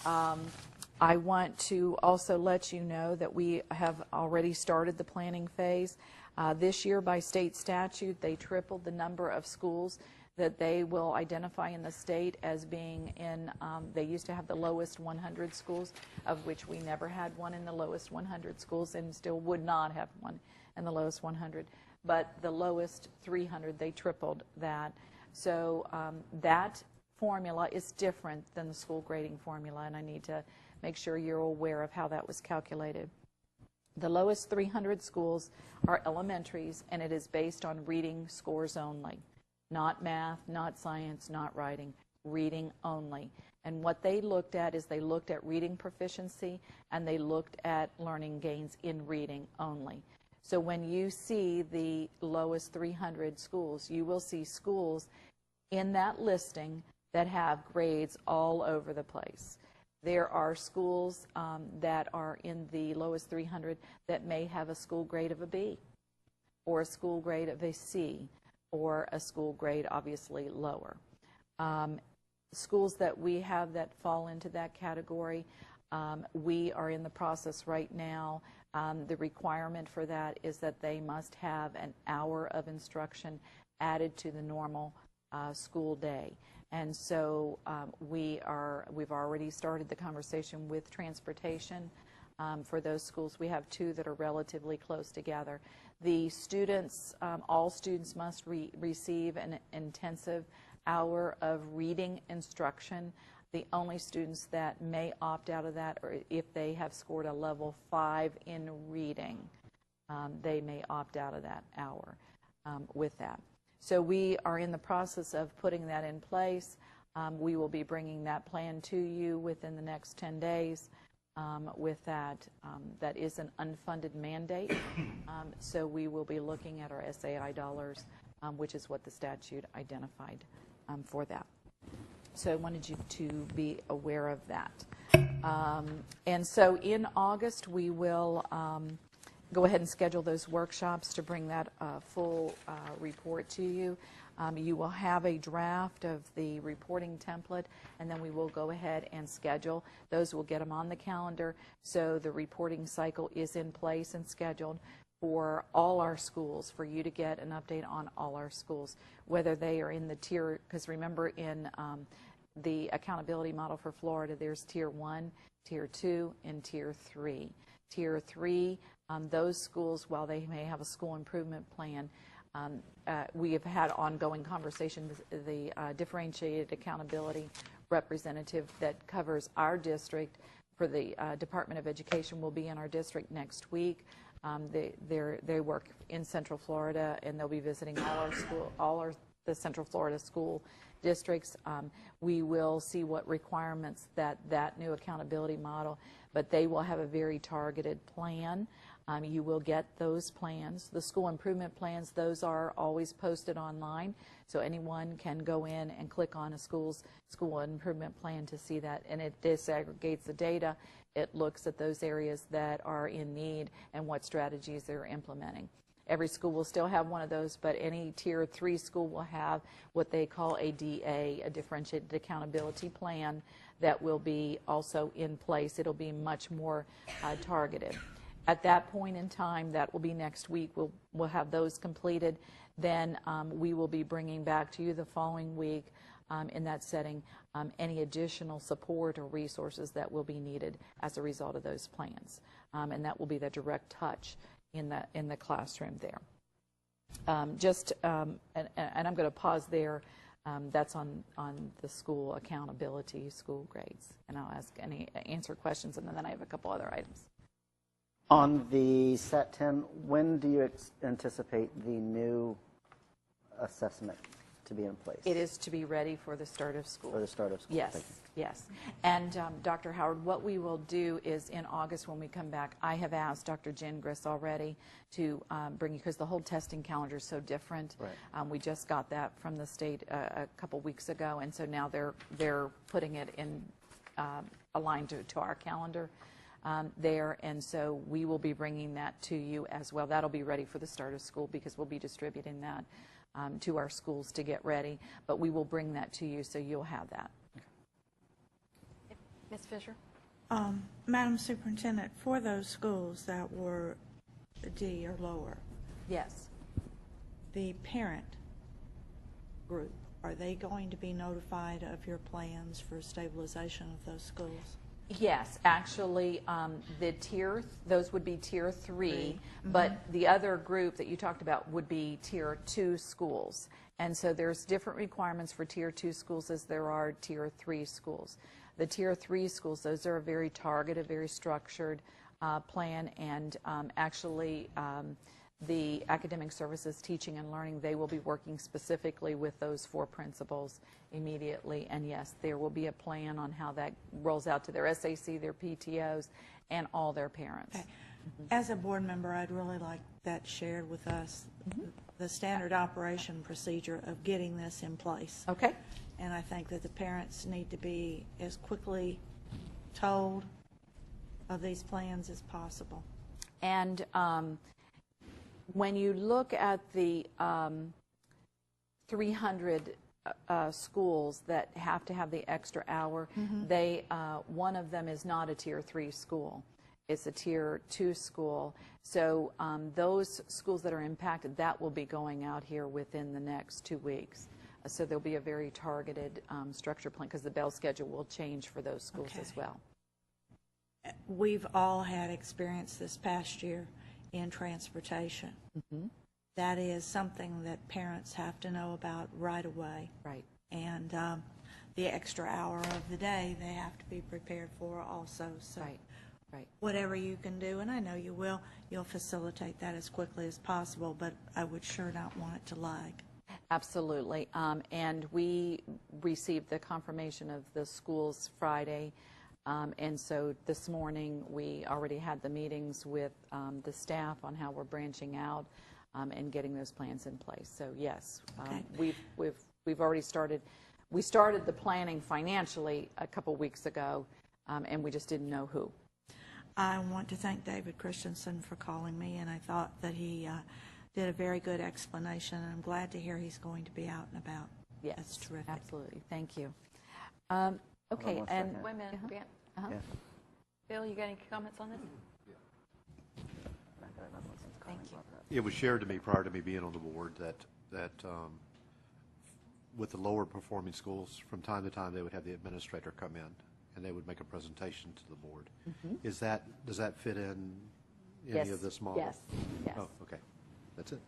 I want to also let you know that we have already started the planning phase. This year, by state statute, they tripled the number of schools that they will identify in the state as being in, they used to have the lowest 100 schools, of which we never had one in the lowest 100 schools and still would not have one in the lowest 100. But the lowest 300, they tripled that. So that formula is different than the school grading formula, and I need to make sure you're aware of how that was calculated. The lowest 300 schools are elementaries, and it is based on reading scores only. Not math, not science, not writing, reading only. And what they looked at is they looked at reading proficiency and they looked at learning gains in reading only. So when you see the lowest 300 schools, you will see schools in that listing that have grades all over the place. There are schools that are in the lowest 300 that may have a school grade of a B or a school grade of a C, or a school grade obviously lower. Schools that we have that fall into that category, we are in the process right now. The requirement for that is that they must have an hour of instruction added to the normal school day. And so we've already started the conversation with transportation for those schools. We have two that are relatively close together. The students, all students must receive an intensive hour of reading instruction. The only students that may opt out of that are if they have scored a level 5 in reading. They may opt out of that hour with that. So we are in the process of putting that in place. We will be bringing that plan to you within the next 10 days. With that, that is an unfunded mandate. So we will be looking at our SAI dollars, which is what the statute identified for that. So I wanted you to be aware of that. And so in August, we will go ahead and schedule those workshops to bring that full report to you. You will have a draft of the reporting template, and then we will go ahead and schedule. Those will get them on the calendar, so the reporting cycle is in place and scheduled for all our schools, for you to get an update on all our schools, whether they are in the tier, because remember in the accountability model for Florida, there's Tier 1, Tier 2, and Tier 3. Tier 3, those schools, while they may have a school improvement plan, we have had ongoing conversations. The differentiated accountability representative that covers our district for the Department of Education will be in our district next week. They work in Central Florida, and they'll be visiting the Central Florida school districts. We will see what requirements that new accountability model, but they will have a very targeted plan. You will get those plans. The school improvement plans, those are always posted online, so anyone can go in and click on a school improvement plan to see that, and it disaggregates the data. It looks at those areas that are in need and what strategies they're implementing. Every school will still have one of those, but any Tier 3 school will have what they call a DA, a differentiated accountability plan, that will be also in place. It'll be much more targeted. At that point in time, that will be next week, we'll have those completed. Then we will be bringing back to you the following week in that setting any additional support or resources that will be needed as a result of those plans. And that will be the direct touch in the classroom there. And I'm going to pause there. That's on the school accountability, school grades. And I'll answer questions, and then I have a couple other items. On the Set 10, when do you anticipate the new assessment to be in place? It is to be ready for the start of school. For the start of school. Yes, yes. And Dr. Howard, what we will do is in August when we come back, I have asked Dr. Gingras already to bring you, because the whole testing calendar is so different. Right. We just got that from the state a couple weeks ago, and so now they're putting it in aligned to our calendar. There, and so we will be bringing that to you as well. That'll be ready for the start of school, because we'll be distributing that to our schools to get ready, but we will bring that to you so you'll have that. Ms. Fisher? Madam Superintendent, for those schools that were D or lower, Yes. the parent group, are they going to be notified of your plans for stabilization of those schools? Yes, actually, those would be Tier 3, but the other group that you talked about would be Tier 2 schools. And so there's different requirements for Tier 2 schools as there are Tier 3 schools. The Tier 3 schools, those are a very targeted, very structured plan, and actually the academic services, teaching and learning, they will be working specifically with those 4 principals immediately. And yes, there will be a plan on how that rolls out to their SAC, their PTOs, and all their parents. Okay. As a board member, I'd really like that shared with us, the standard operation procedure of getting this in place. Okay. And I think that the parents need to be as quickly told of these plans as possible. And when you look at the 300 schools that have to have the extra hour, one of them is not a Tier 3 school. It's a Tier 2 school. So those schools that are impacted, that will be going out here within the next 2 weeks. So there'll be a very targeted structure plan because the bell schedule will change for those schools as well. We've all had experience this past year in transportation. That is something that parents have to know about right away. Right. And the extra hour of the day they have to be prepared for also. So Right. Right. whatever you can do, and I know you will, you'll facilitate that as quickly as possible, but I would sure not want it to lag. Absolutely. And we received the confirmation of the schools Friday. And so this morning, we already had the meetings with the staff on how we're branching out and getting those plans in place. So yes, we've already started. We started the planning financially a couple weeks ago, and we just didn't know who. I want to thank David Christensen for calling me, and I thought that he did a very good explanation, and I'm glad to hear he's going to be out and about. Yes, That's terrific. Absolutely. Thank you. on Okay, one and second. Wait a minute, Grant. Yeah. Bill, you got any comments on this? Thank you. It was shared to me prior to me being on the board that with the lower performing schools, from time to time, they would have the administrator come in and they would make a presentation to the board. Does that fit in any yes, of this model? yes, yes. Oh, okay. That's it.